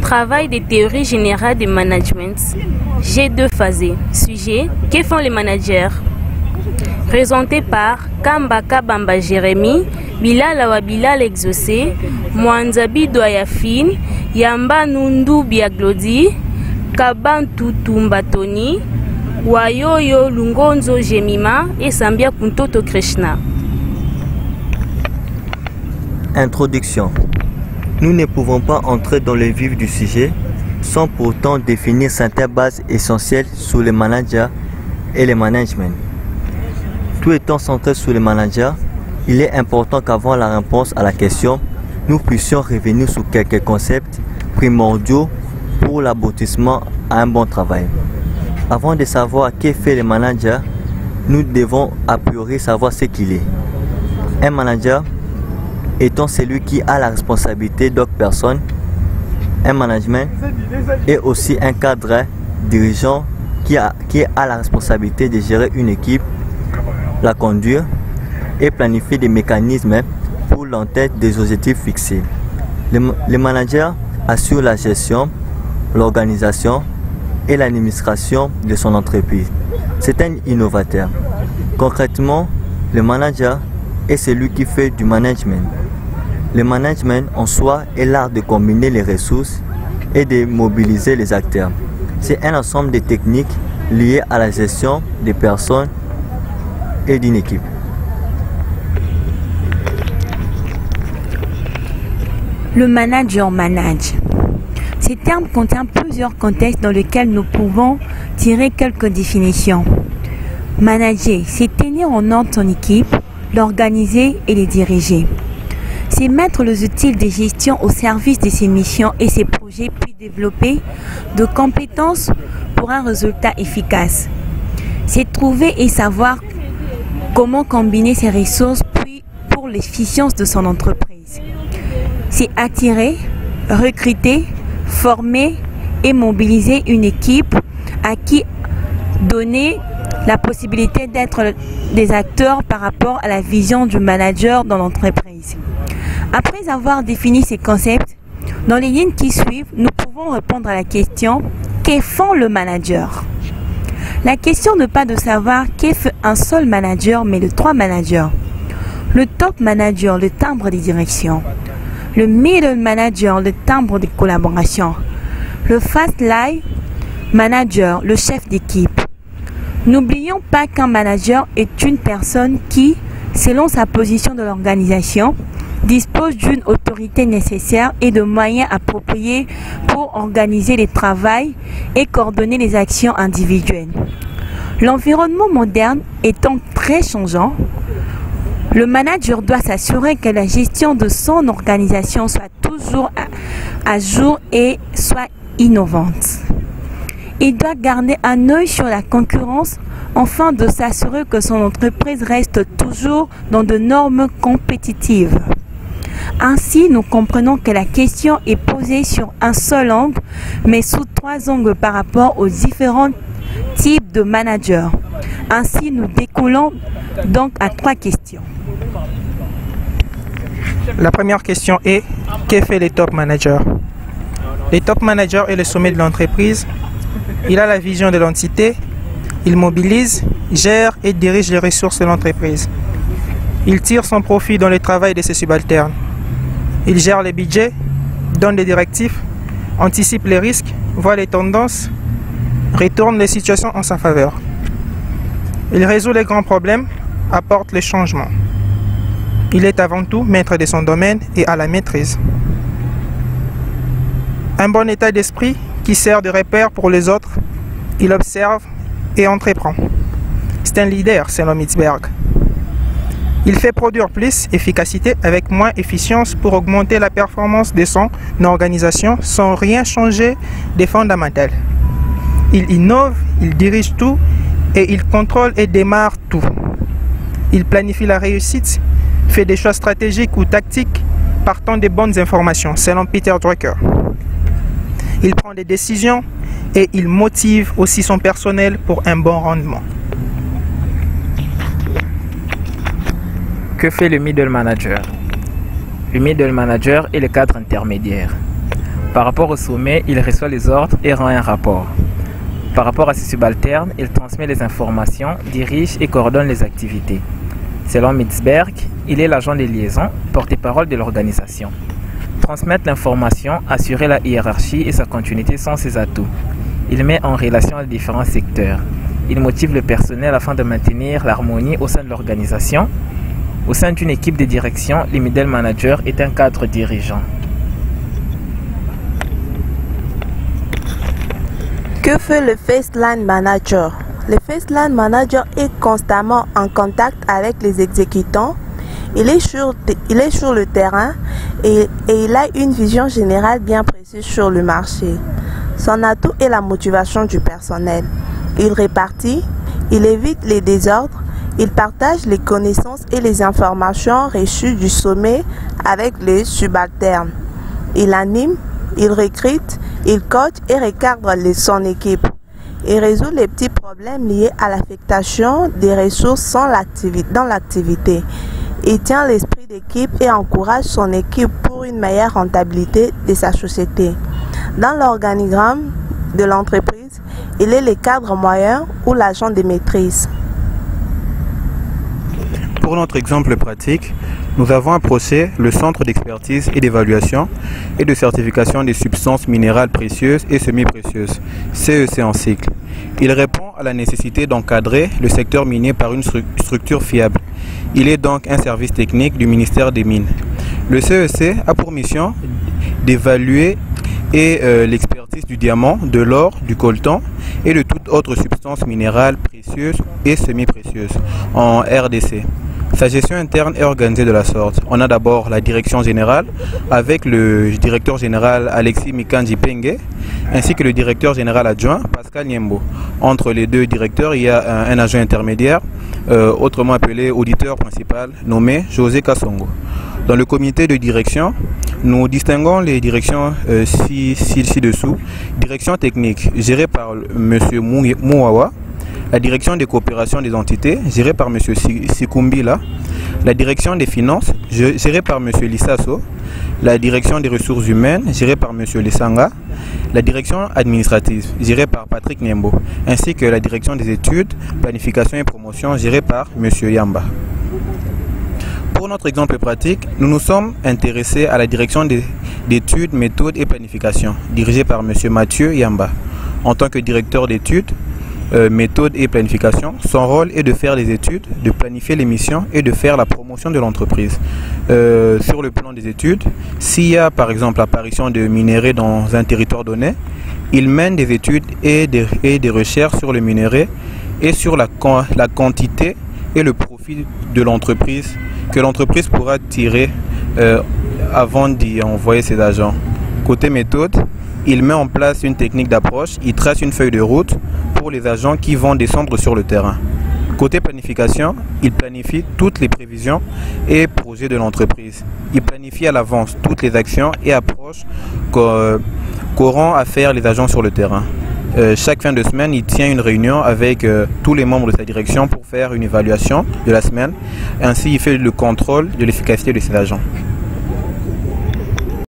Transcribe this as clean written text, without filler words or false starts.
Travail des théories générales du management. G2 phasé. Sujet: que font les managers? Présenté par Kamba Kabamba Jérémy, Bilal Wabilal Exaucé, Mwanzabi Doyafine, Yamba Nundu Biaglodi, Kabantu Tumbatoni, Wayoyo Lungonzo Jemima et Sambia Kuntoto Krishna. Introduction. Nous ne pouvons pas entrer dans le vif du sujet sans pourtant définir certaines bases essentielles sur les managers et le management. Tout étant centré sur les managers, il est important qu'avant la réponse à la question, nous puissions revenir sur quelques concepts primordiaux pour l'aboutissement à un bon travail. Avant de savoir que fait le manager, nous devons a priori savoir ce qu'il est. Un manager étant celui qui a la responsabilité d'autres personnes. Un management est aussi un cadre dirigeant qui a la responsabilité de gérer une équipe, la conduire et planifier des mécanismes pour l'atteinte des objectifs fixés. Le manager assure la gestion, l'organisation et l'administration de son entreprise. C'est un innovateur. Concrètement, le manager est celui qui fait du management. Le management en soi est l'art de combiner les ressources et de mobiliser les acteurs. C'est un ensemble de techniques liées à la gestion des personnes et d'une équipe. Le manager manage. Ces termes contiennent plusieurs contextes dans lesquels nous pouvons tirer quelques définitions. Manager, c'est tenir en ordre son équipe, l'organiser et les diriger. C'est mettre les outils de gestion au service de ses missions et ses projets, puis développer de compétences pour un résultat efficace. C'est trouver et savoir comment combiner ses ressources puis pour l'efficience de son entreprise. C'est attirer, recruter, former et mobiliser une équipe à qui donner la possibilité d'être des acteurs par rapport à la vision du manager dans l'entreprise. Après avoir défini ces concepts, dans les lignes qui suivent, nous pouvons répondre à la question « Que font le manager ?» La question n'est pas de savoir qu'est fait un seul manager, mais de 3 managers. Le top manager, le timbre de direction. Le middle manager, le timbre de collaboration. Le fast line manager, le chef d'équipe. N'oublions pas qu'un manager est une personne qui, selon sa position de l'organisation, dispose d'une autorité nécessaire et de moyens appropriés pour organiser les travaux et coordonner les actions individuelles. L'environnement moderne étant très changeant, le manager doit s'assurer que la gestion de son organisation soit toujours à jour et soit innovante. Il doit garder un œil sur la concurrence afin de s'assurer que son entreprise reste toujours dans de normes compétitives. Ainsi, nous comprenons que la question est posée sur un seul angle, mais sous 3 angles par rapport aux différents types de managers. Ainsi, nous découlons donc à 3 questions. La première question est: que fait le top manager? Le top manager est le sommet de l'entreprise. Il a la vision de l'entité. Il mobilise, gère et dirige les ressources de l'entreprise. Il tire son profit dans le travail de ses subalternes. Il gère les budgets, donne des directives, anticipe les risques, voit les tendances, retourne les situations en sa faveur. Il résout les grands problèmes, apporte les changements. Il est avant tout maître de son domaine et a la maîtrise. Un bon état d'esprit qui sert de repère pour les autres. Il observe et entreprend. C'est un leader selon Mitzberg. Il fait produire plus efficacité avec moins efficience pour augmenter la performance de son organisation sans rien changer de fondamental. Il innove, il dirige tout et il contrôle et démarre tout. Il planifie la réussite, fait des choix stratégiques ou tactiques partant des bonnes informations, selon Peter Drucker. Il prend des décisions et il motive aussi son personnel pour un bon rendement. Que fait le middle manager? Le middle manager est le cadre intermédiaire. Par rapport au sommet, il reçoit les ordres et rend un rapport. Par rapport à ses subalternes, il transmet les informations, dirige et coordonne les activités. Selon Mitzberg, il est l'agent de liaison, porte-parole de l'organisation. Transmettre l'information, assurer la hiérarchie et sa continuité sont ses atouts. Il met en relation les différents secteurs. Il motive le personnel afin de maintenir l'harmonie au sein de l'organisation. Au sein d'une équipe de direction, le middle manager est un cadre dirigeant. Que fait le First Line Manager? Le First Line Manager est constamment en contact avec les exécutants. Il est sur le terrain et il a une vision générale bien précise sur le marché. Son atout est la motivation du personnel. Il répartit, il évite les désordres, il partage les connaissances et les informations reçues du sommet avec les subalternes. Il anime, il recrute, il coach et recadre son équipe. Il résout les petits problèmes liés à l'affectation des ressources dans l'activité. Il tient l'esprit d'équipe et encourage son équipe pour une meilleure rentabilité de sa société. Dans l'organigramme de l'entreprise, il est le cadre moyen ou l'agent de maîtrise. Pour notre exemple pratique, nous avons approché le Centre d'expertise et d'évaluation et de certification des substances minérales précieuses et semi-précieuses, CEC en cycle. Il répond à la nécessité d'encadrer le secteur minier par une structure fiable. Il est donc un service technique du ministère des Mines. Le CEC a pour mission d'évaluer l'expertise du diamant, de l'or, du coltan et de toute autre substance minérale précieuse et semi-précieuse en RDC. Sa gestion interne est organisée de la sorte. On a d'abord la direction générale avec le directeur général Alexis Mikanji Penge ainsi que le directeur général adjoint Pascal Niembo. Entre les deux directeurs, il y a un agent intermédiaire, autrement appelé auditeur principal, nommé José Kassongo. Dans le comité de direction, nous distinguons les directions ci-dessous. Direction technique, gérée par M. Mouawa. La direction des coopérations des entités, gérée par M. Sikumbila. La direction des finances, gérée par M. Lissasso. La direction des ressources humaines, gérée par M. Lissanga. La direction administrative, gérée par Patrick Niembo. Ainsi que la direction des études, planification et promotion, gérée par M. Yamba. Pour notre exemple pratique, nous nous sommes intéressés à la direction d'études, méthodes et planification, dirigée par M. Mathieu Yamba. En tant que directeur d'études, méthode et planification, son rôle est de faire les études, de planifier les missions et de faire la promotion de l'entreprise. Sur le plan des études, s'il y a par exemple l'apparition de minerais dans un territoire donné, il mène des études et des recherches sur le minerai et sur la quantité et le profit de l'entreprise que l'entreprise pourra tirer avant d'y envoyer ses agents. Côté méthode, il met en place une technique d'approche, il trace une feuille de route pour les agents qui vont descendre sur le terrain. Côté planification, il planifie toutes les prévisions et projets de l'entreprise. Il planifie à l'avance toutes les actions et approches qu'auront à faire les agents sur le terrain. Chaque fin de semaine, il tient une réunion avec tous les membres de sa direction pour faire une évaluation de la semaine. Ainsi, il fait le contrôle de l'efficacité de ses agents.